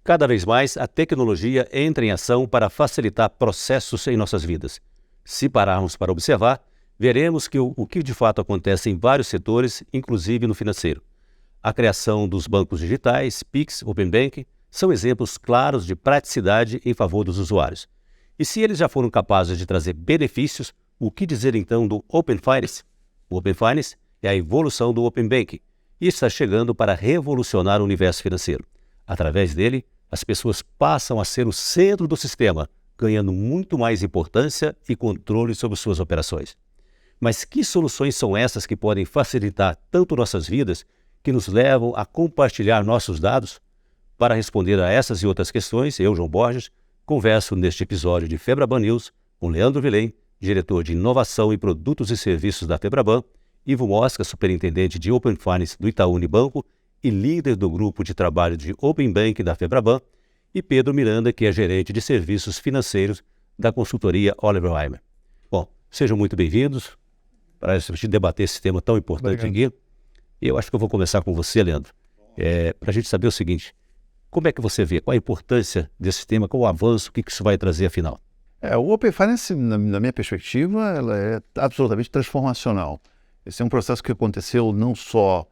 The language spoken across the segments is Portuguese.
Cada vez mais, a tecnologia entra em ação para facilitar processos em nossas vidas. Se pararmos para observar, veremos que o que de fato acontece em vários setores, inclusive no financeiro. A criação dos bancos digitais, Pix, Open Banking, são exemplos claros de praticidade em favor dos usuários. E se eles já foram capazes de trazer benefícios, o que dizer então do Open Finance? O Open Finance é a evolução do Open Banking e está chegando para revolucionar o universo financeiro. Através dele, as pessoas passam a ser o centro do sistema, ganhando muito mais importância e controle sobre suas operações. Mas que soluções são essas que podem facilitar tanto nossas vidas, que nos levam a compartilhar nossos dados? Para responder a essas e outras questões, eu, João Borges, converso neste episódio de Febraban News com Leandro Vilém, diretor de Inovação e Produtos e Serviços da Febraban, Ivo Mosca, superintendente de Open Finance do Itaú Unibanco e líder do grupo de trabalho de Open Bank da Febraban, e Pedro Miranda, que é gerente de serviços financeiros da consultoria Oliver Wyman. Bom, sejam muito bem-vindos para a gente debater esse tema tão importante aqui. Eu acho que eu vou começar com você, Leandro, para a gente saber o seguinte: como é que você vê, qual a importância desse tema, qual o avanço, o que isso vai trazer afinal? O Open Finance, na minha perspectiva, ela é absolutamente transformacional. Esse é um processo que aconteceu não só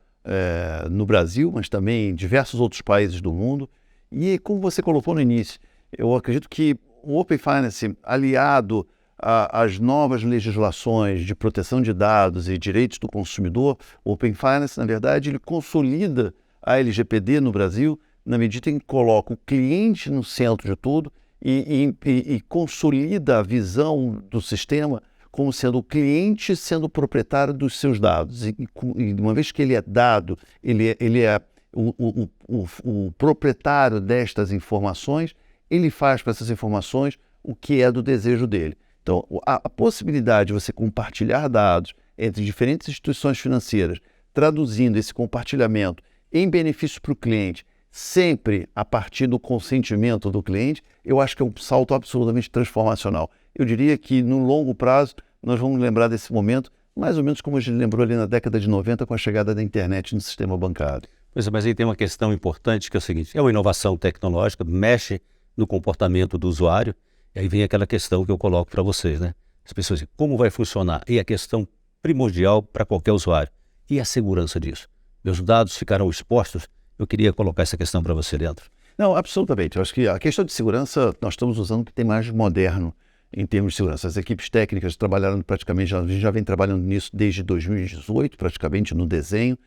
no Brasil, mas também em diversos outros países do mundo. E como você colocou no início, eu acredito que o Open Finance, aliado às novas legislações de proteção de dados e direitos do consumidor, o Open Finance, na verdade, ele consolida a LGPD no Brasil, na medida em que coloca o cliente no centro de tudo e consolida a visão do sistema como sendo o cliente sendo o proprietário dos seus dados. E uma vez que ele é dado, ele é o proprietário destas informações, ele faz para essas informações o que é do desejo dele. Então, a possibilidade de você compartilhar dados entre diferentes instituições financeiras, traduzindo esse compartilhamento em benefício para o cliente, sempre a partir do consentimento do cliente, eu acho que é um salto absolutamente transformacional. Eu diria que no longo prazo nós vamos lembrar desse momento mais ou menos como a gente lembrou ali na década de 90 com a chegada da internet no sistema bancário. Pois é, mas aí tem uma questão importante que é o seguinte: é uma inovação tecnológica, mexe no comportamento do usuário, e aí vem aquela questão que eu coloco para vocês, né? As pessoas dizem, como vai funcionar? E a questão primordial para qualquer usuário. E a segurança disso? Meus dados ficarão expostos? Eu queria colocar essa questão para você, Leandro. Não, absolutamente. Eu acho que a questão de segurança, nós estamos usando o que tem mais moderno em termos de segurança. As equipes técnicas trabalharam praticamente, a gente já vem trabalhando nisso desde 2018, praticamente no desenho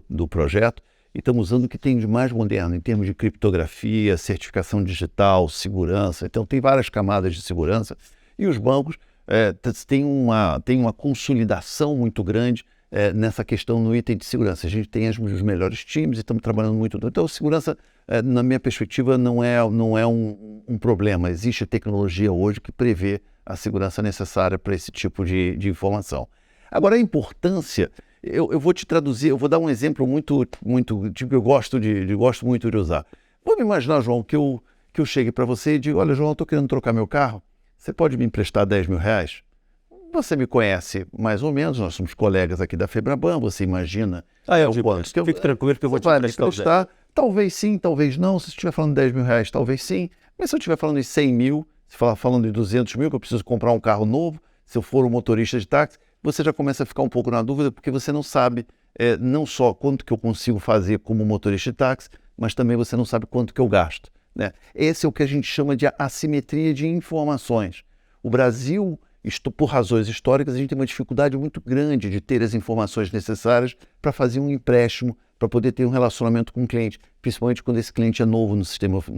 do projeto, e estamos usando o que tem de mais moderno em termos de criptografia, certificação digital, segurança. Então tem várias camadas de segurança, e os bancos têm uma consolidação muito grande nessa questão no item de segurança. A gente tem os melhores times e estamos trabalhando muito. Então, segurança, na minha perspectiva, não é um problema. Existe tecnologia hoje que prevê a segurança necessária para esse tipo de informação. Agora, a importância, eu vou te traduzir, eu vou dar um exemplo muito tipo, que eu gosto muito de usar. Vamos imaginar, João, que eu chegue para você e diga: olha, João, eu estou querendo trocar meu carro, você pode me emprestar 10 mil reais? Você me conhece mais ou menos, nós somos colegas aqui da Febraban, você imagina Fique tranquilo que eu vou te emprestar. Talvez sim, talvez não. Se você estiver falando de 10 mil reais, talvez sim. Mas se eu estiver falando de 100 mil, se falando de 200 mil, que eu preciso comprar um carro novo, se eu for um motorista de táxi, você já começa a ficar um pouco na dúvida, porque você não sabe não só quanto que eu consigo fazer como motorista de táxi, mas também você não sabe quanto que eu gasto, né? Esse é o que a gente chama de assimetria de informações. O Brasil, por razões históricas, a gente tem uma dificuldade muito grande de ter as informações necessárias para fazer um empréstimo, para poder ter um relacionamento com o cliente, principalmente quando esse cliente é novo no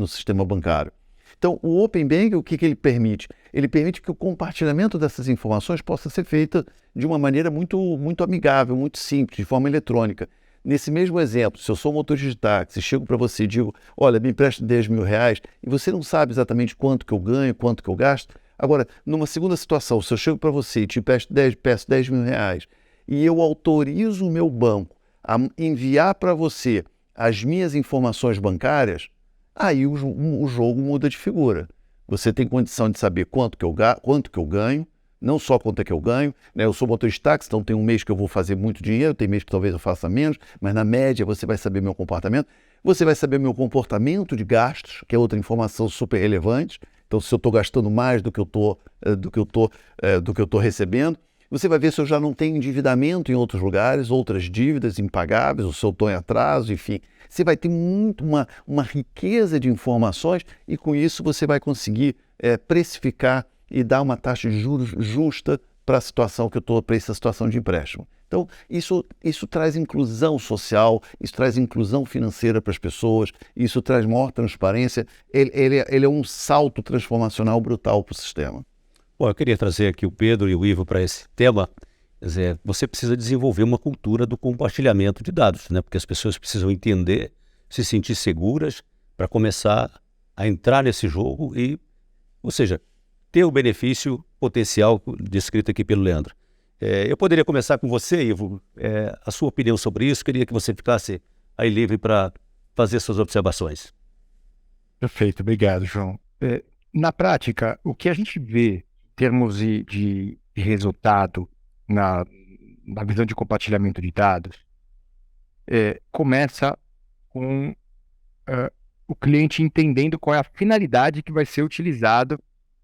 sistema bancário. Então, o Open Banking, o que ele permite? Ele permite que o compartilhamento dessas informações possa ser feito de uma maneira muito amigável, muito simples, de forma eletrônica. Nesse mesmo exemplo, se eu sou motorista de táxi, chego para você e digo: olha, me empresta 10 mil reais, e você não sabe exatamente quanto que eu ganho, quanto que eu gasto. Agora, numa segunda situação, se eu chego para você e te peço 10 mil reais e eu autorizo o meu banco a enviar para você as minhas informações bancárias, aí o jogo muda de figura. Você tem condição de saber quanto que eu ganho, não só quanto é que eu ganho, né? Eu sou motorista de táxi, então tem um mês que eu vou fazer muito dinheiro, tem mês que talvez eu faça menos, mas na média você vai saber meu comportamento. Você vai saber meu comportamento de gastos, que é outra informação super relevante. Então, se eu estou gastando mais do que eu estou recebendo, você vai ver se eu já não tenho endividamento em outros lugares, outras dívidas impagáveis, ou se eu estou em atraso, enfim. Você vai ter uma riqueza de informações e com isso você vai conseguir precificar e dar uma taxa de juros justa para a situação que eu estou, para essa situação de empréstimo. Então, isso traz inclusão social, isso traz inclusão financeira para as pessoas, isso traz maior transparência, ele é um salto transformacional brutal para o sistema. Bom, eu queria trazer aqui o Pedro e o Ivo para esse tema. Quer dizer, você precisa desenvolver uma cultura do compartilhamento de dados, né? Porque as pessoas precisam entender, se sentir seguras para começar a entrar nesse jogo ou seja, ter o benefício potencial descrito aqui pelo Leandro. Eu poderia começar com você, Ivo, a sua opinião sobre isso. Queria que você ficasse aí livre para fazer suas observações. Perfeito, obrigado, João. Na prática, o que a gente vê em termos de resultado na visão de compartilhamento de dados começa com o cliente entendendo qual é a finalidade que vai ser utilizado,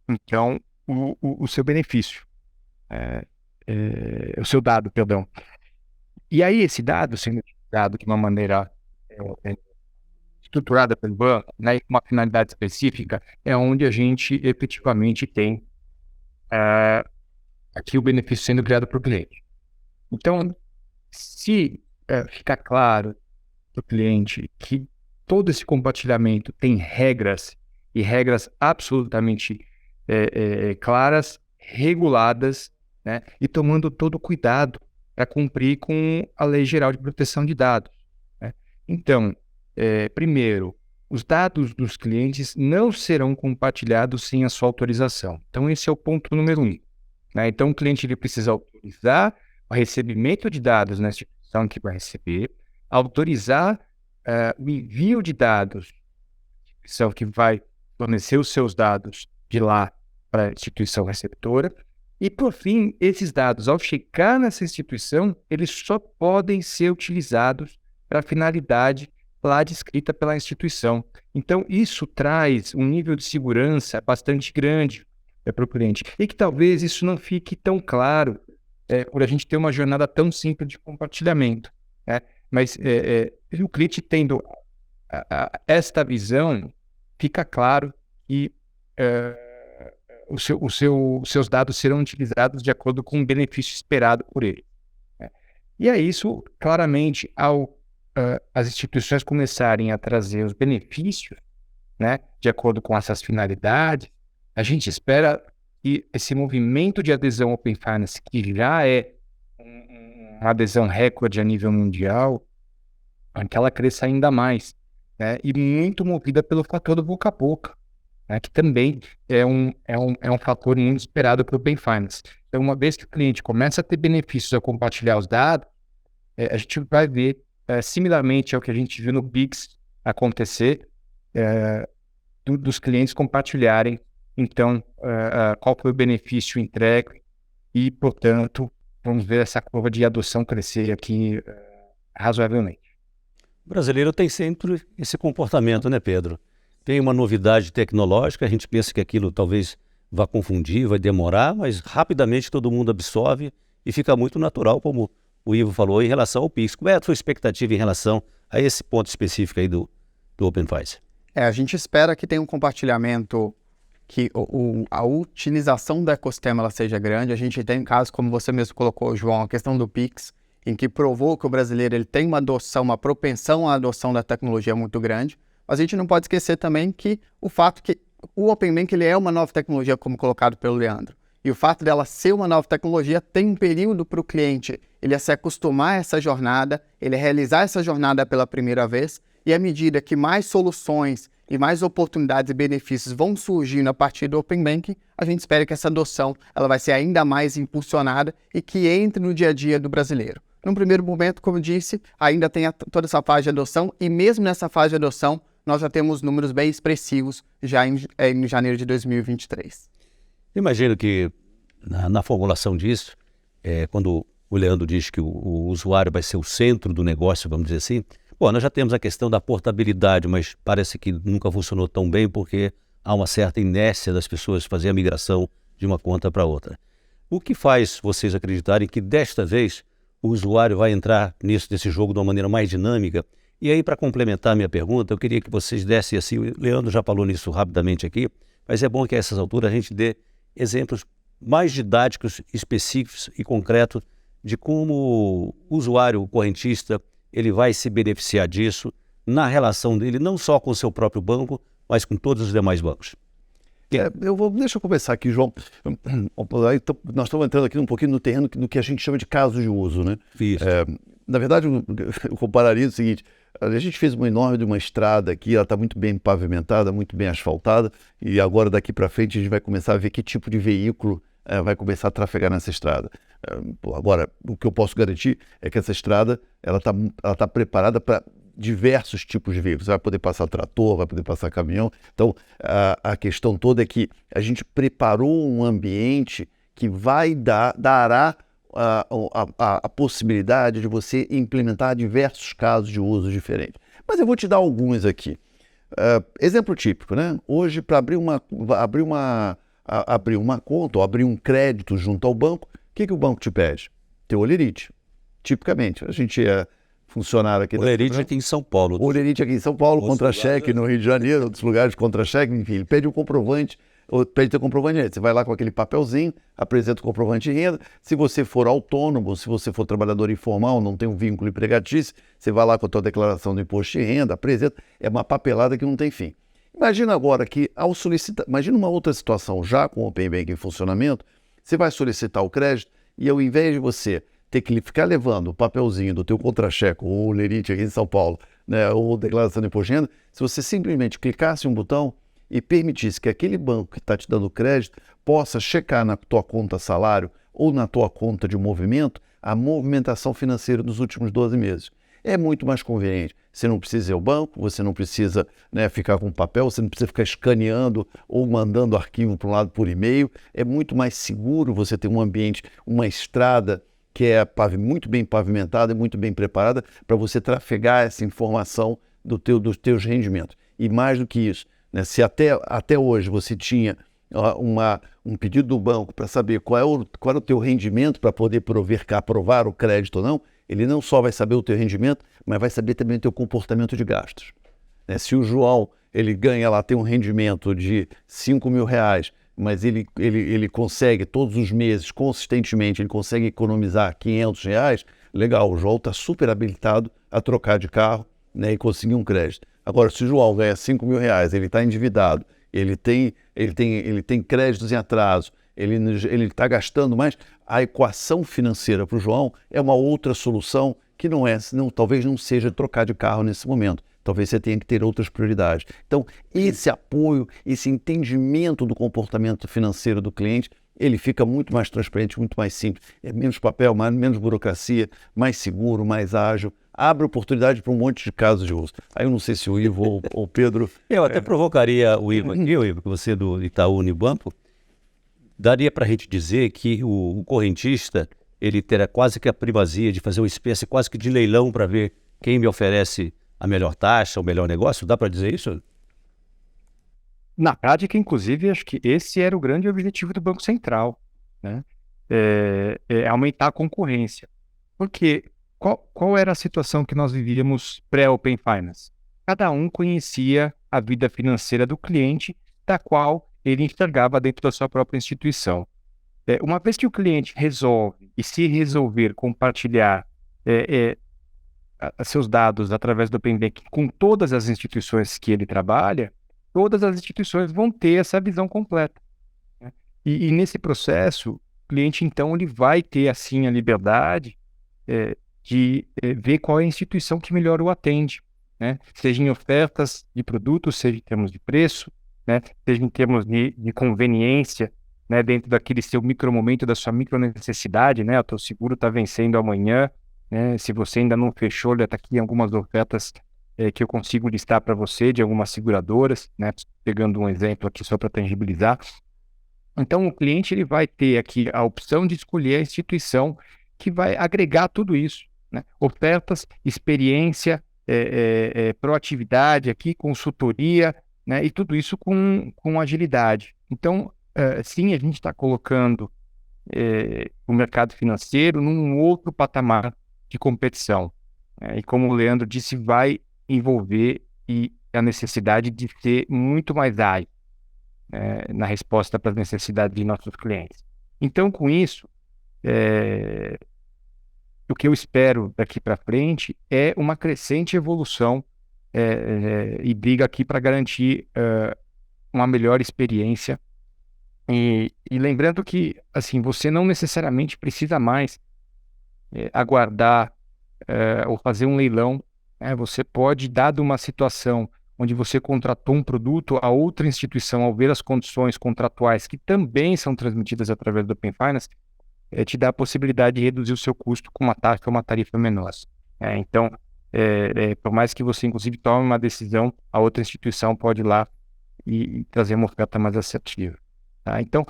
então, o seu benefício, o seu dado, perdão. E aí, esse dado sendo utilizado de uma maneira estruturada pelo banco, né, com uma finalidade específica, é onde a gente efetivamente tem aqui o benefício sendo criado para o cliente. Então, se ficar claro para o cliente que todo esse compartilhamento tem regras, e regras absolutamente claras, reguladas, né, e tomando todo o cuidado para cumprir com a Lei Geral de Proteção de Dados, né? Então, primeiro, os dados dos clientes não serão compartilhados sem a sua autorização. Então, esse é o ponto número 1. Né? Então, o cliente ele precisa autorizar o recebimento de dados na instituição que vai receber, autorizar o envio de dados na instituição que vai fornecer os seus dados de lá para a instituição receptora. E, por fim, esses dados, ao chegar nessa instituição, eles só podem ser utilizados para a finalidade lá descrita pela instituição. Então, isso traz um nível de segurança bastante grande para o cliente. E que talvez isso não fique tão claro por a gente ter uma jornada tão simples de compartilhamento, né? Mas o cliente tendo esta visão, fica claro que os seus dados serão utilizados de acordo com o benefício esperado por ele, né? E é isso, claramente, as instituições começarem a trazer os benefícios, né, de acordo com essas finalidades, a gente espera que esse movimento de adesão ao Open Finance, que já é uma adesão recorde a nível mundial, que ela cresça ainda mais, né, e muito movida pelo fator do boca a boca, né, que também é um fator muito esperado para o Open Finance. Então, uma vez que o cliente começa a ter benefícios ao compartilhar os dados, a gente vai ver, similarmente ao que a gente viu no Pix acontecer, dos clientes compartilharem, então, qual foi o benefício entregue e, portanto, vamos ver essa curva de adoção crescer aqui razoavelmente. O brasileiro tem sempre esse comportamento, né, Pedro? Tem uma novidade tecnológica, a gente pensa que aquilo talvez vá confundir, vai demorar, mas rapidamente todo mundo absorve e fica muito natural, como o Ivo falou, em relação ao Pix. Qual é a sua expectativa em relação a esse ponto específico aí do Open Finance? A gente espera que tenha um compartilhamento, que a utilização do ecossistema ela seja grande. A gente tem casos, como você mesmo colocou, João, a questão do Pix, em que provou que o brasileiro ele tem uma propensão à adoção da tecnologia muito grande. Mas a gente não pode esquecer também que o fato que o Open Bank ele é uma nova tecnologia, como colocado pelo Leandro. E o fato dela ser uma nova tecnologia tem um período para o cliente ele se acostumar a essa jornada, ele realizar essa jornada pela primeira vez, e à medida que mais soluções e mais oportunidades e benefícios vão surgindo a partir do Open Banking, a gente espera que essa adoção ela vai ser ainda mais impulsionada e que entre no dia a dia do brasileiro. Num primeiro momento, como eu disse, ainda tem toda essa fase de adoção, e mesmo nessa fase de adoção, nós já temos números bem expressivos já em janeiro de 2023. Imagino que na formulação disso, quando o Leandro diz que o usuário vai ser o centro do negócio, vamos dizer assim, Bom, nós já temos a questão da portabilidade, mas parece que nunca funcionou tão bem porque há uma certa inércia das pessoas fazer a migração de uma conta para outra. O que faz vocês acreditarem que desta vez o usuário vai entrar nesse jogo de uma maneira mais dinâmica? E aí, para complementar a minha pergunta, eu queria que vocês dessem assim, o Leandro já falou nisso rapidamente aqui, mas é bom que a essas alturas a gente dê exemplos mais didáticos, específicos e concretos de como o usuário, o correntista, ele vai se beneficiar disso na relação dele, não só com o seu próprio banco, mas com todos os demais bancos. Deixa eu começar aqui, João. Nós estamos entrando aqui um pouquinho no terreno do que a gente chama de casos de uso, né? Isso. Na verdade, eu compararia o seguinte: a gente fez uma estrada aqui, ela está muito bem pavimentada, muito bem asfaltada, e agora daqui para frente a gente vai começar a ver que tipo de veículo vai começar a trafegar nessa estrada. Agora, o que eu posso garantir é que essa estrada ela tá preparada para diversos tipos de veículos. Vai poder passar trator, vai poder passar caminhão. Então, a questão toda é que a gente preparou um ambiente que dará a possibilidade de você implementar diversos casos de uso diferentes. Mas eu vou te dar alguns aqui. Exemplo típico, né? Hoje, para abrir uma conta ou abrir um crédito junto ao banco, o que o banco te pede? Teu olerite. Tipicamente, a gente é funcionário aqui. Olerite aqui em São Paulo. Olerite aqui em São Paulo, contra-cheque no Rio de Janeiro, outros lugares contra-cheque, enfim, ele pede um comprovante, ou pede teu comprovante de renda. Você vai lá com aquele papelzinho, apresenta o comprovante de renda. Se você for autônomo, se você for trabalhador informal, não tem um vínculo empregatício, você vai lá com a tua declaração do imposto de renda, apresenta, é uma papelada que não tem fim. Imagina agora que ao solicitar, imagina uma outra situação, já com o Open Banking em funcionamento, você vai solicitar o crédito e ao invés de você ter que ficar levando o papelzinho do teu contra-cheque ou o lerite aqui em São Paulo, né, ou declaração de imposto de renda, se você simplesmente clicasse um botão e permitisse que aquele banco que está te dando crédito possa checar na tua conta salário ou na tua conta de movimento a movimentação financeira dos últimos 12 meses. É muito mais conveniente. Você não precisa ir ao banco, você não precisa, né, ficar com papel, você não precisa ficar escaneando ou mandando arquivo para um lado por e-mail. É muito mais seguro você ter um ambiente, uma estrada que é muito bem pavimentada e muito bem preparada para você trafegar essa informação dos teus rendimentos. E mais do que isso, né, se até hoje você tinha um pedido do banco para saber qual era o teu rendimento para poder aprovar o crédito ou não, ele não só vai saber o teu rendimento, mas vai saber também o teu comportamento de gastos. Né? Se o João ele ganha lá, tem um rendimento de R$5.000, mas ele consegue todos os meses, consistentemente, ele consegue economizar R$500, legal, o João está super habilitado a trocar de carro, né, e conseguir um crédito. Agora, se o João ganha R$5.000, ele está endividado, ele tem créditos em atraso, ele está gastando mais, a equação financeira para o João é uma outra solução que talvez não seja trocar de carro nesse momento. Talvez você tenha que ter outras prioridades. Então, esse apoio, esse entendimento do comportamento financeiro do cliente, ele fica muito mais transparente, muito mais simples. É menos papel, menos burocracia, mais seguro, mais ágil. Abre oportunidade para um monte de casos de uso. Aí eu não sei se o Ivo ou o Pedro... Eu até provocaria o Ivo aqui, Ivo, que você é do Itaú Unibanco. Daria para a gente dizer que o correntista ele terá quase que a primazia de fazer uma espécie quase que de leilão para ver quem me oferece a melhor taxa, o melhor negócio? Dá para dizer isso? Na prática, inclusive, acho que esse era o grande objetivo do Banco Central, né? Aumentar a concorrência. Porque qual era a situação que nós vivíamos pré-Open Finance? Cada um conhecia a vida financeira do cliente, da qual ele enxergava dentro da sua própria instituição. Uma vez que o cliente resolve, e se resolver compartilhar seus dados através do Open Banking com todas as instituições que ele trabalha, todas as instituições vão ter essa visão completa, né? E nesse processo, o cliente, então, ele vai ter, assim, a liberdade de ver qual é a instituição que melhor o atende, né? Seja em ofertas de produtos, seja em termos de preço, né? Seja em termos de conveniência, né? Dentro daquele seu micromomento, da sua micronecessidade, né? O teu seguro está vencendo amanhã, né? Se você ainda não fechou, já está aqui algumas ofertas que eu consigo listar para você de algumas seguradoras, né? Pegando um exemplo aqui só para tangibilizar. Então, o cliente ele vai ter aqui a opção de escolher a instituição que vai agregar tudo isso, né? Ofertas, experiência, proatividade aqui, consultoria, né? E tudo isso com agilidade. Então, sim, a gente está colocando o mercado financeiro num outro patamar de competição. E como o Leandro disse, vai envolver a necessidade de ser muito mais ágil na resposta para as necessidades de nossos clientes. Então, com isso, o que eu espero daqui para frente é uma crescente evolução e briga aqui para garantir uma melhor experiência. E lembrando que, assim, você não necessariamente precisa mais aguardar ou fazer um leilão. Você pode, dado uma situação onde você contratou um produto, a outra instituição, ao ver as condições contratuais que também são transmitidas através do Open Finance, te dá a possibilidade de reduzir o seu custo com uma taxa ou uma tarifa menor. Então, por mais que você, inclusive, tome uma decisão, a outra instituição pode ir lá e trazer uma oferta mais assertiva. Tá? Então,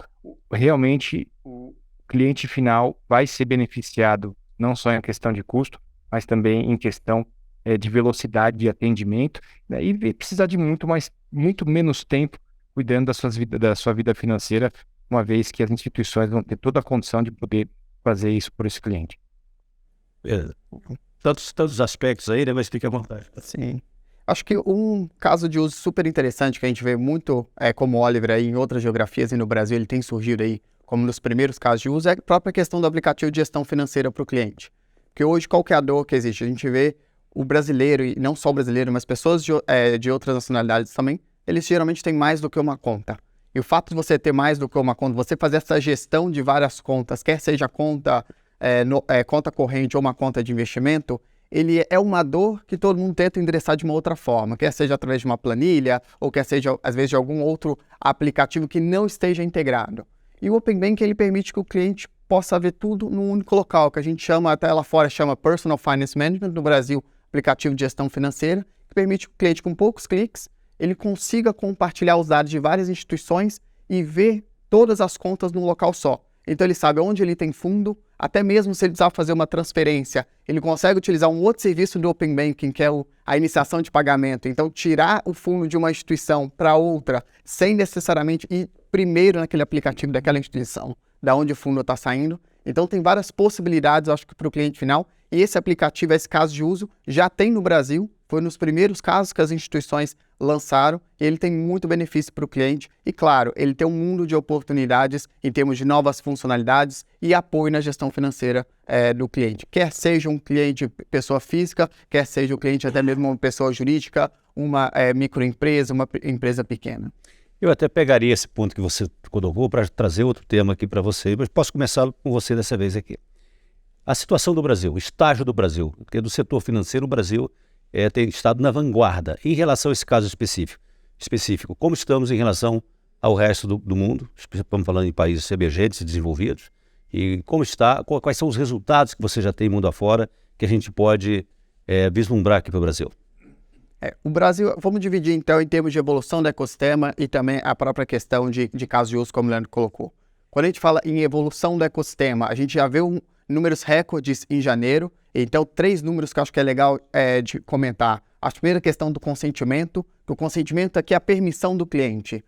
realmente, o cliente final vai ser beneficiado não só em questão de custo, mas também em questão de velocidade de atendimento, né? E precisar de muito menos tempo cuidando da sua vida financeira, uma vez que as instituições vão ter toda a condição de poder fazer isso por esse cliente. Tantos aspectos aí, né? Mas fique à vontade. Sim. Acho que um caso de uso super interessante que a gente vê muito, como o Oliver aí em outras geografias e no Brasil ele tem surgido aí como nos primeiros casos de uso, é a própria questão do aplicativo de gestão financeira para o cliente. Porque hoje qual que é a dor que existe? A gente vê o brasileiro, e não só o brasileiro, mas pessoas de outras nacionalidades também, eles geralmente têm mais do que uma conta. E o fato de você ter mais do que uma conta, você fazer essa gestão de várias contas, quer seja conta corrente ou uma conta de investimento, ele é uma dor que todo mundo tenta endereçar de uma outra forma, quer seja através de uma planilha, ou quer seja, às vezes, de algum outro aplicativo que não esteja integrado. E o Open Banking, ele permite que o cliente possa ver tudo num único local, que a gente chama, até lá fora, chama Personal Finance Management, no Brasil, aplicativo de gestão financeira, que permite que o cliente, com poucos cliques, ele consiga compartilhar os dados de várias instituições e ver todas as contas num local só. Então ele sabe onde ele tem fundo, até mesmo se ele precisar fazer uma transferência, ele consegue utilizar um outro serviço do Open Banking, que é a iniciação de pagamento. Então tirar o fundo de uma instituição para outra, sem necessariamente ir primeiro naquele aplicativo daquela instituição, da onde o fundo está saindo. Então tem várias possibilidades, acho que para o cliente final. E esse aplicativo, esse caso de uso, já tem no Brasil, foi nos primeiros casos que as instituições lançaram, e ele tem muito benefício para o cliente. E claro, ele tem um mundo de oportunidades em termos de novas funcionalidades e apoio na gestão financeira do cliente. Quer seja um cliente pessoa física, quer seja um cliente até mesmo uma pessoa jurídica, uma microempresa, uma empresa pequena. Eu até pegaria esse ponto que você colocou para trazer outro tema aqui para você, mas posso começar com você dessa vez aqui. A situação do Brasil, o estágio do Brasil, porque do setor financeiro o Brasil tem estado na vanguarda em relação a esse caso específico. Como estamos em relação ao resto do mundo, estamos falando em países emergentes e desenvolvidos, e como está, quais são os resultados que você já tem mundo afora que a gente pode vislumbrar aqui para o Brasil? O Brasil, vamos dividir então em termos de evolução do ecossistema e também a própria questão de casos de uso, como o Leandro colocou. Quando a gente fala em evolução do ecossistema, a gente já vê números recordes em janeiro, então 3 números que eu acho que é legal de comentar. A primeira questão do consentimento, que o consentimento aqui é a permissão do cliente.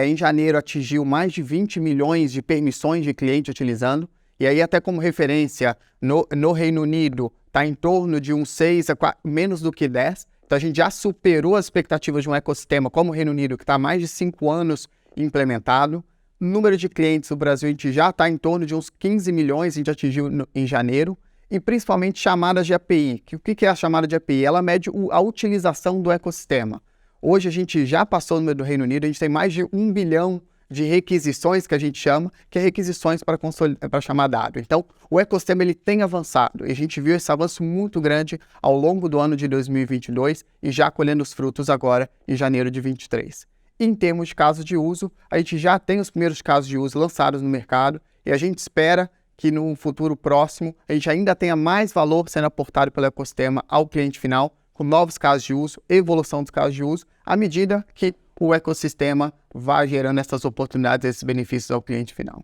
Em janeiro atingiu mais de 20 milhões de permissões de cliente utilizando, e aí até como referência, no Reino Unido está em torno de uns 6 a menos do que 10, então a gente já superou as expectativas de um ecossistema como o Reino Unido, que está há mais de 5 anos implementado. Número de clientes no Brasil, a gente já está em torno de uns 15 milhões, a gente atingiu em janeiro, e principalmente chamadas de API. O que é a chamada de API? Ela mede a utilização do ecossistema. Hoje a gente já passou no número do Reino Unido, a gente tem mais de 1 bilhão de requisições, que a gente chama, que é requisições para chamar dado. Então, o ecossistema ele tem avançado, e a gente viu esse avanço muito grande ao longo do ano de 2022 e já colhendo os frutos agora em janeiro de 2023. Em termos de casos de uso, a gente já tem os primeiros casos de uso lançados no mercado e a gente espera que no futuro próximo a gente ainda tenha mais valor sendo aportado pelo ecossistema ao cliente final, com novos casos de uso, evolução dos casos de uso, à medida que o ecossistema vai gerando essas oportunidades, esses benefícios ao cliente final.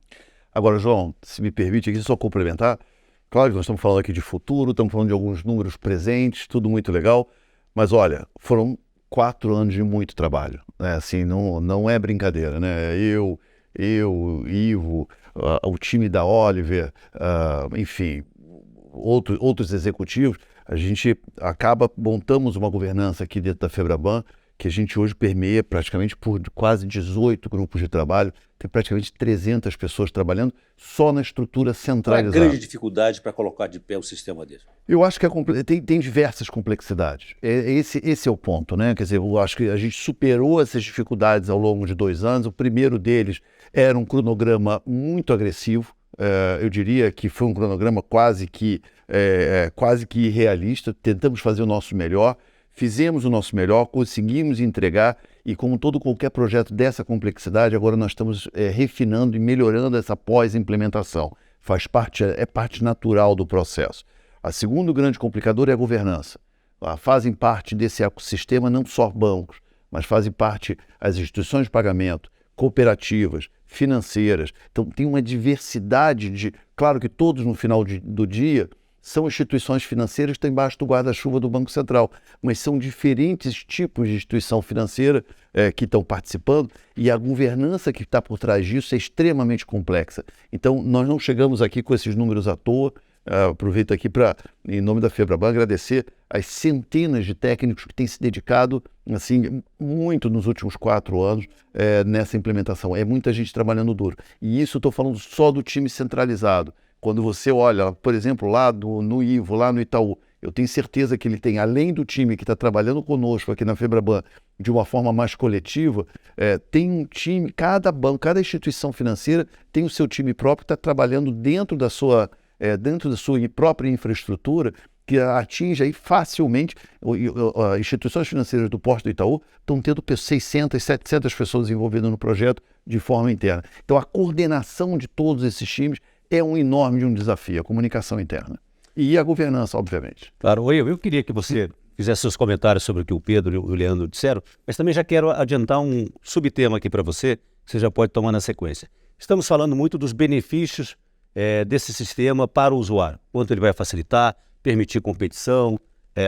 Agora, João, se me permite aqui só complementar, claro que nós estamos falando aqui de futuro, estamos falando de alguns números presentes, tudo muito legal, Mas olha, foram 4 anos de muito trabalho, né? Assim, não é brincadeira, né? O Ivo, o time da Oliver, enfim, outros executivos, a gente montamos uma governança aqui dentro da Febraban, que a gente hoje permeia praticamente por quase 18 grupos de trabalho, tem praticamente 300 pessoas trabalhando só na estrutura Qual é a centralizada. grande dificuldade para colocar de pé um sistema desse? Eu acho que tem diversas complexidades. Esse é o ponto, né? Quer dizer, eu acho que a gente superou essas dificuldades ao longo de 2 anos. O primeiro deles era um cronograma muito agressivo. Eu diria que foi um cronograma quase que irrealista. Tentamos fazer o nosso melhor, fizemos o nosso melhor, conseguimos entregar e, como qualquer projeto dessa complexidade, agora nós estamos refinando e melhorando essa pós-implementação. É parte natural do processo. A segundo grande complicador é a governança. Fazem parte desse ecossistema não só bancos, mas fazem parte as instituições de pagamento, cooperativas, financeiras. Então tem uma diversidade de... Claro que todos no final do dia são instituições financeiras que estão embaixo do guarda-chuva do Banco Central, mas são diferentes tipos de instituição financeira que estão participando e a governança que está por trás disso é extremamente complexa. Então nós não chegamos aqui com esses números à toa. Aproveito aqui para, em nome da Febraban, agradecer as centenas de técnicos que têm se dedicado assim, muito nos últimos 4 anos nessa implementação. É muita gente trabalhando duro. E isso estou falando só do time centralizado. Quando você olha, por exemplo, lá no Ivo, lá no Itaú, eu tenho certeza que ele tem, além do time que está trabalhando conosco aqui na Febraban de uma forma mais coletiva, tem um time, cada banco, cada instituição financeira tem o seu time próprio que está trabalhando dentro da sua própria infraestrutura, que atinge aí facilmente, instituições financeiras do porte do Itaú estão tendo 600, 700 pessoas envolvidas no projeto de forma interna. Então a coordenação de todos esses times é um enorme desafio, a comunicação interna. E a governança, obviamente. Claro, eu queria que você fizesse seus comentários sobre o que o Pedro e o Leandro disseram, mas também já quero adiantar um subtema aqui para você, que você já pode tomar na sequência. Estamos falando muito dos benefícios desse sistema para o usuário, quanto ele vai facilitar, permitir competição,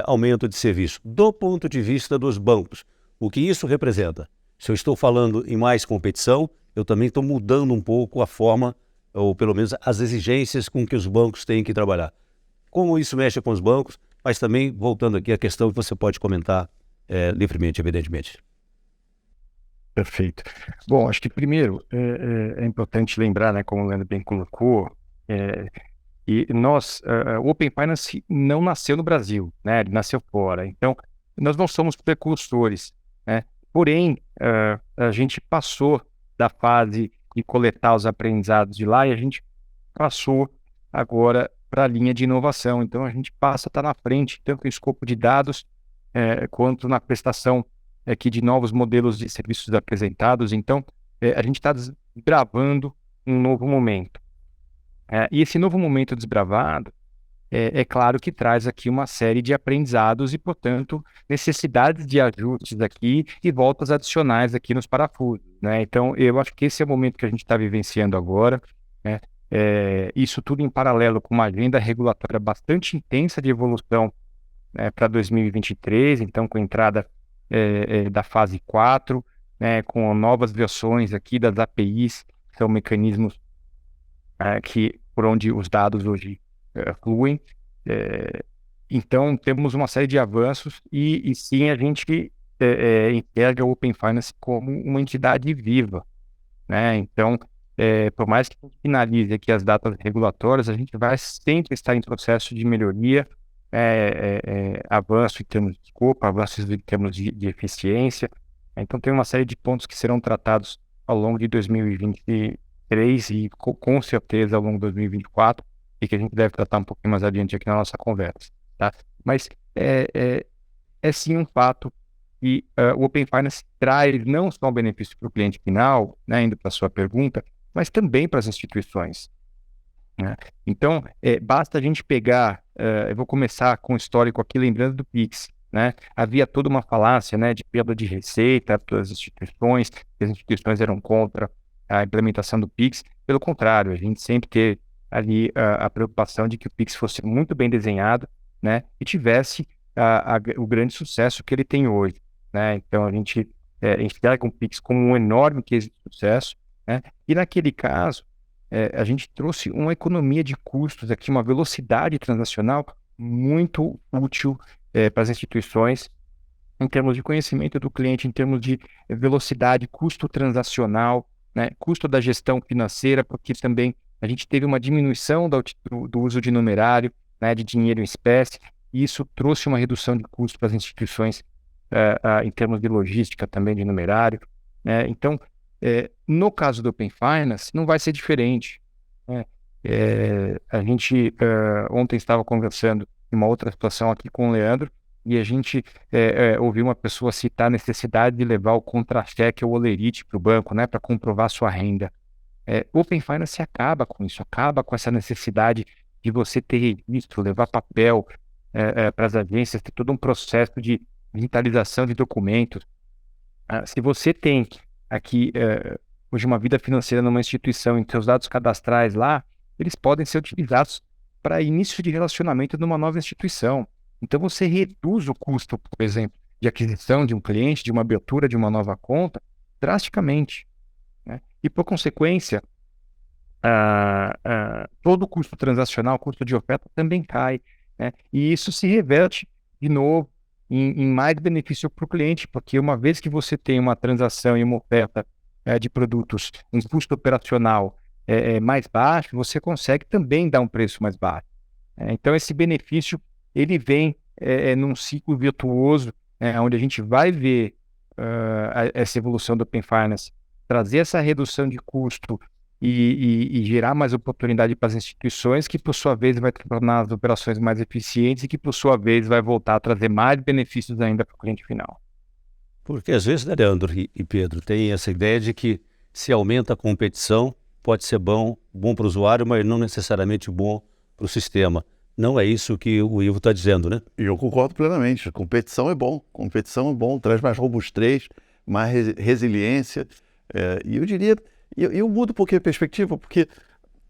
aumento de serviço. Do ponto de vista dos bancos, o que isso representa? Se eu estou falando em mais competição, eu também estou mudando um pouco a forma, ou pelo menos as exigências com que os bancos têm que trabalhar. Como isso mexe com os bancos, mas também, voltando aqui à questão que você pode comentar livremente, evidentemente. Perfeito. Bom, acho que primeiro é importante lembrar, né, como o Leandro bem colocou, o Open Finance não nasceu no Brasil, né, ele nasceu fora. Então, nós não somos precursores, né? Porém, a gente passou da fase de coletar os aprendizados de lá e a gente passou agora para a linha de inovação. Então, a gente passa a estar na frente, tanto no escopo de dados, quanto na prestação aqui de novos modelos de serviços apresentados. Então, a gente está desbravando um novo momento. E esse novo momento desbravado, é claro que traz aqui uma série de aprendizados e, portanto, necessidades de ajustes aqui e voltas adicionais aqui nos parafusos, né? Então, eu acho que esse é o momento que a gente está vivenciando agora, né? Isso tudo em paralelo com uma agenda regulatória bastante intensa de evolução para 2023, então com a entrada da fase 4, né, com novas versões aqui das APIs, que são mecanismos por onde os dados hoje fluem. Então, temos uma série de avanços e sim, a gente enxerga o Open Finance como uma entidade viva, né? Então, por mais que a gente finalize aqui as datas regulatórias, a gente vai sempre estar em processo de melhoria, avanço em termos de escopo, avanços em termos de eficiência. Então, tem uma série de pontos que serão tratados ao longo de 2023 e com certeza ao longo de 2024, e que a gente deve tratar um pouquinho mais adiante aqui na nossa conversa, tá? Mas é sim um fato que o Open Finance traz não só um benefício para o cliente final, né, indo para a sua pergunta, mas também para as instituições, né? Então, basta a gente pegar, eu vou começar com o histórico aqui, lembrando do Pix, né? Havia toda uma falácia, né, de perda de receita para as instituições, que as instituições eram contra a implementação do Pix. Pelo contrário, a gente sempre teve ali a preocupação de que o Pix fosse muito bem desenhado, né, e tivesse o grande sucesso que ele tem hoje, né? Então, a gente enxerga o Pix como um enorme case de sucesso, né? E naquele caso, a gente trouxe uma economia de custos aqui, uma velocidade transacional muito útil para as instituições, em termos de conhecimento do cliente, em termos de velocidade, custo transacional, né, custo da gestão financeira, porque também a gente teve uma diminuição do uso de numerário, né, de dinheiro em espécie, e isso trouxe uma redução de custo para as instituições em termos de logística também de numerário, né? Então, no caso do Open Finance, não vai ser diferente, né? A gente ontem estava conversando em uma outra situação aqui com o Leandro, e a gente ouviu uma pessoa citar a necessidade de levar o contra-cheque ou olerite para o banco, né, para comprovar sua renda. Open Finance acaba com isso, acaba com essa necessidade de você ter registro, levar papel para as agências, ter todo um processo de digitalização de documentos. Se você tem aqui hoje uma vida financeira numa instituição e seus dados cadastrais lá, eles podem ser utilizados para início de relacionamento numa nova instituição. Então, você reduz o custo, por exemplo, de aquisição de um cliente, de uma abertura de uma nova conta, drasticamente, né? E, por consequência, todo o custo transacional, custo de oferta também cai, né? E isso se reverte, de novo, em mais benefício para o cliente, porque uma vez que você tem uma transação e uma oferta de produtos, um custo operacional mais baixo, você consegue também dar um preço mais baixo. Então, esse benefício ele vem num ciclo virtuoso, onde a gente vai ver essa evolução do Open Finance, trazer essa redução de custo e gerar mais oportunidade para as instituições, que por sua vez vai tornar as operações mais eficientes e que por sua vez vai voltar a trazer mais benefícios ainda para o cliente final. Porque às vezes, né, Leandro e Pedro, tem essa ideia de que se aumenta a competição, pode ser bom para o usuário, mas não necessariamente bom para o sistema. Não é isso que o Ivo está dizendo, né? E eu concordo plenamente. Competição é bom, traz mais robustez, mais resiliência. E eu diria, eu mudo um pouquinho a perspectiva, porque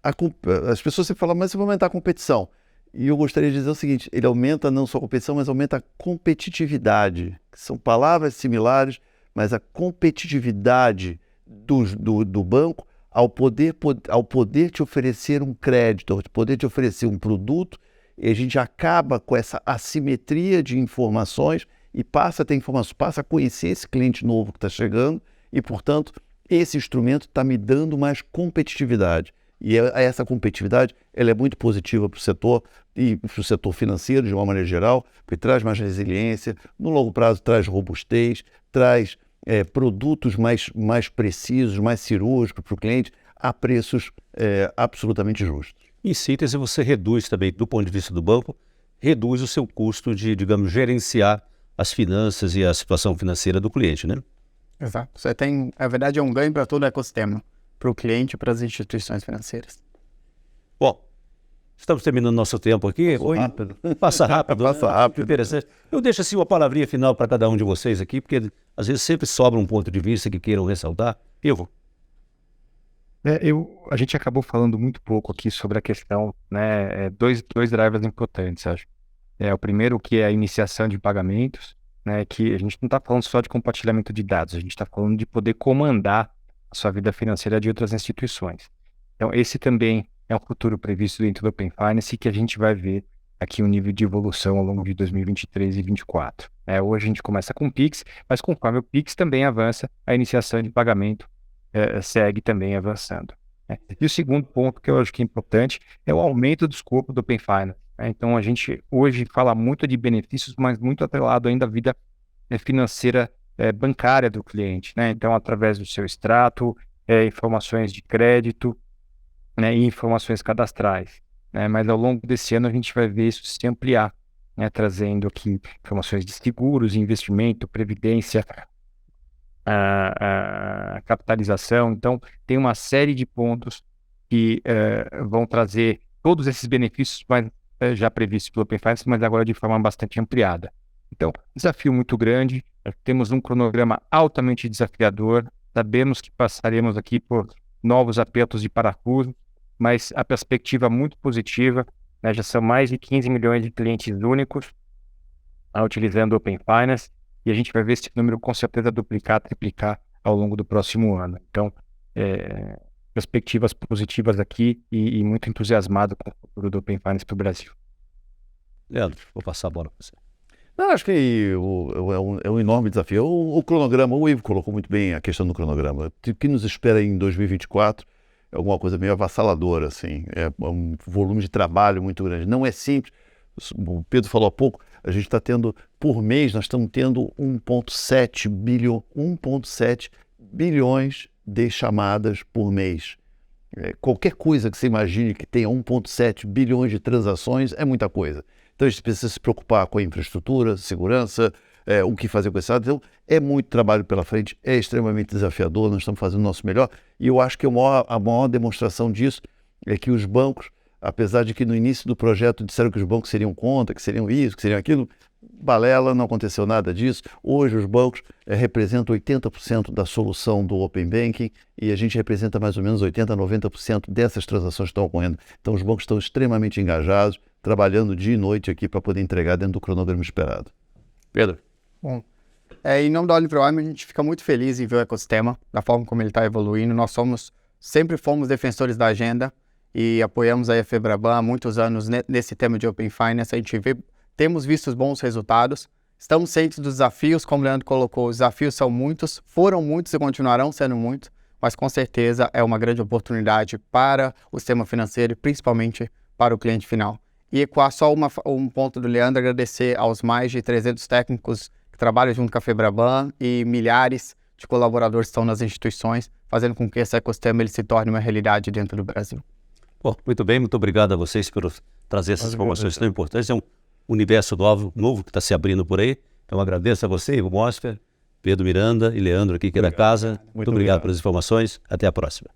as pessoas sempre falam, mas você vai aumentar a competição. E eu gostaria de dizer o seguinte, ele aumenta não só a competição, mas aumenta a competitividade. São palavras similares, mas a competitividade do banco ao poder te oferecer um crédito, ao poder te oferecer um produto, e a gente acaba com essa assimetria de informações e passa a ter informações, passa a conhecer esse cliente novo que está chegando e, portanto, esse instrumento está me dando mais competitividade. E essa competitividade ela é muito positiva para o setor e para o setor financeiro de uma maneira geral, porque traz mais resiliência, no longo prazo traz robustez, traz produtos mais precisos, mais cirúrgicos para o cliente, a preços absolutamente justos. Em síntese, você reduz também, do ponto de vista do banco, reduz o seu custo de, digamos, gerenciar as finanças e a situação financeira do cliente, né? Exato. Você tem, na verdade, é um ganho para todo o ecossistema, para o cliente e para as instituições financeiras. Bom, estamos terminando nosso tempo aqui. Rápido. Passa rápido. Passa rápido. Interessante. Eu deixo assim uma palavrinha final para cada um de vocês aqui, porque às vezes sempre sobra um ponto de vista que queiram ressaltar. Ivo. A gente acabou falando muito pouco aqui sobre a questão, né, dois drivers importantes, acho. O primeiro que é a iniciação de pagamentos, né, que a gente não está falando só de compartilhamento de dados, a gente está falando de poder comandar a sua vida financeira de outras instituições. Então, esse também é um futuro previsto dentro do Open Finance que a gente vai ver aqui um nível de evolução ao longo de 2023 e 2024. Hoje a gente começa com o Pix, mas conforme o Pix também avança, a iniciação de pagamento segue também avançando. E o segundo ponto que eu acho que é importante é o aumento do escopo do Open Finance. Então, a gente hoje fala muito de benefícios, mas muito atrelado ainda à vida financeira bancária do cliente, né? Então, através do seu extrato, informações de crédito, né, e informações cadastrais. Mas ao longo desse ano a gente vai ver isso se ampliar, né, trazendo aqui informações de seguros, investimento, previdência, a capitalização. Então, tem uma série de pontos que vão trazer todos esses benefícios já previstos pelo Open Finance, mas agora de forma bastante ampliada. Então, desafio muito grande, temos um cronograma altamente desafiador, sabemos que passaremos aqui por novos apertos de parafuso, mas a perspectiva muito positiva, né, já são mais de 15 milhões de clientes únicos, utilizando o Open Finance, e a gente vai ver esse número com certeza duplicar, triplicar ao longo do próximo ano. Então, perspectivas positivas aqui e muito entusiasmado com o futuro do Open Finance para o Brasil. Leandro, vou passar a bola para você. Não, acho que é um enorme desafio. O cronograma, o Ivo colocou muito bem a questão do cronograma. O que nos espera em 2024 é alguma coisa meio avassaladora, assim. É um volume de trabalho muito grande. Não é simples. O Pedro falou há pouco, a gente está tendo, por mês, nós estamos tendo 1,7 bilhões de chamadas por mês. Qualquer coisa que você imagine que tenha 1,7 bilhões de transações é muita coisa. Então a gente precisa se preocupar com a infraestrutura, segurança, o que fazer com esse lado. Então é muito trabalho pela frente, é extremamente desafiador, nós estamos fazendo o nosso melhor. E eu acho que a maior demonstração disso é que os bancos, apesar de que no início do projeto disseram que os bancos seriam contra, que seriam isso, que seriam aquilo, balela, não aconteceu nada disso. Hoje os bancos representam 80% da solução do Open Banking e a gente representa mais ou menos 80% a 90% dessas transações que estão ocorrendo. Então os bancos estão extremamente engajados, trabalhando dia e noite aqui para poder entregar dentro do cronograma esperado. Pedro. Bom, em nome da Oliver Wyman, a gente fica muito feliz em ver o ecossistema, da forma como ele está evoluindo. Nós sempre fomos defensores da agenda e apoiamos a FEBRABAN há muitos anos nesse tema de Open Finance. Temos visto bons resultados, estamos cientes dos desafios, como o Leandro colocou, os desafios são muitos, foram muitos e continuarão sendo muitos, mas com certeza é uma grande oportunidade para o sistema financeiro e principalmente para o cliente final. E só um ponto do Leandro, agradecer aos mais de 300 técnicos que trabalham junto com a FEBRABAN e milhares de colaboradores que estão nas instituições, fazendo com que esse ecossistema ele se torne uma realidade dentro do Brasil. Bom, muito bem, muito obrigado a vocês por trazer essas informações tão importantes. É um universo novo que está se abrindo por aí. Então agradeço a você, Ivo Mosfer, Pedro Miranda e Leandro aqui que é da casa. Muito obrigado pelas informações. Até a próxima.